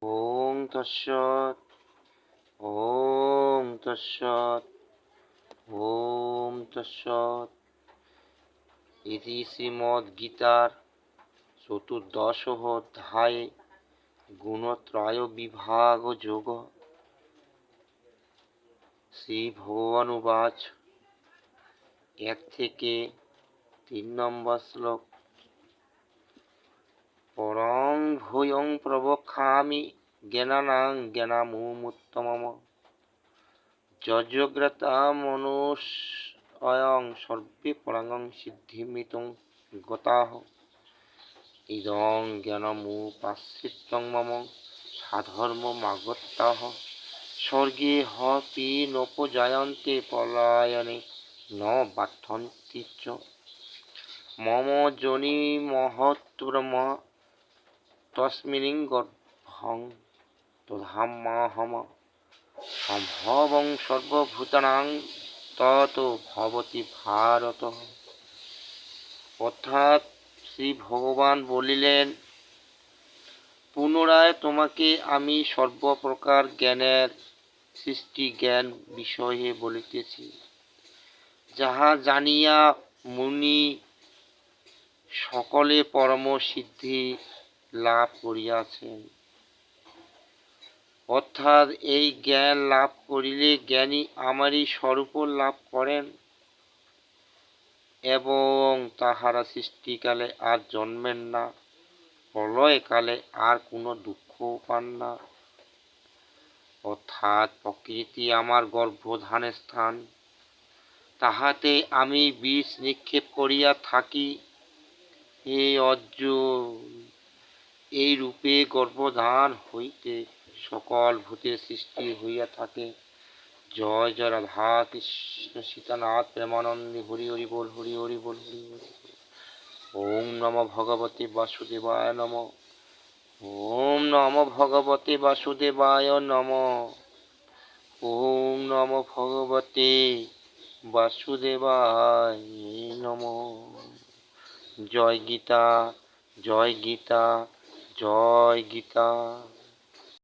ওং তৎসৎ। ওং তৎসৎ। ওং তৎসৎ। ইতি শ্রীমদ্গীতার চতুর্দশ অধ্যায়ে গুণত্রয় বিভাগ যোগ। শ্রী ভগবান উবাচ। 1 থেকে 3 নম্বর শ্লোক। পরং ভূয়ং প্রবক্ষ্যামি জ্ঞানানাং জ্ঞানামুত্তমম যজ্ঞগ্রতা মনুষ্যয়ং সর্বে পরাঙ্গং সিদ্ধিমিতং গতাঃ ইদং জ্ঞানমুপাশ্রিত্যং মম সাধর্মমাগতাঃ স্বর্গে হপি নোপজায়ন্তে পলায়নে ন বাধ্যন্তি চ মম যোনিমহদ্ব্রহ্ম তস্মিন্ গর্ভং দধাম্যহম সম্ভবং সর্বভূতানাং ততো ভবতি ভারত। অর্থাৎ শ্রী ভগবান বলিলেন, পুনরায় তোমাকে আমি সর্বপ্রকার জ্ঞানের সৃষ্টি জ্ঞান বিষয়ে বলিতেছি, যাহা জানিয়া মুনি সকলে পরম সিদ্ধি লাভ করিয়াছেন। অর্থাৎ এই জ্ঞান লাভ করিলে জ্ঞানী আমারই স্বরূপ লাভ করেন এবং তাহারা সৃষ্টিকালে আর জন্মেন না, প্রলয়কালে আর কোনো দুঃখ পান না। অর্থাৎ প্রকৃতি আমার গর্ভধানের স্থান, তাহাতে আমি বীজ নিক্ষেপ করিয়া থাকি। হে অর্জুন, এই রূপে গর্ভধান হইতে সকল ভূতের সৃষ্টি হইয়া থাকে। জয় জয় রাধা কৃষ্ণ সীতানাথ প্রেমানন্দে। হরি হরি বল, হরি হরি বল, হরি হরি বল। ওম নমো ভগবতে বাসুদেবায় নমঃ। ওম নমো ভগবতে বাসুদেবায় নমঃ। ওম নমো ভগবতে বাসুদেবায় নমঃ। জয় গীতা, জয় গীতা, জয় গীতা।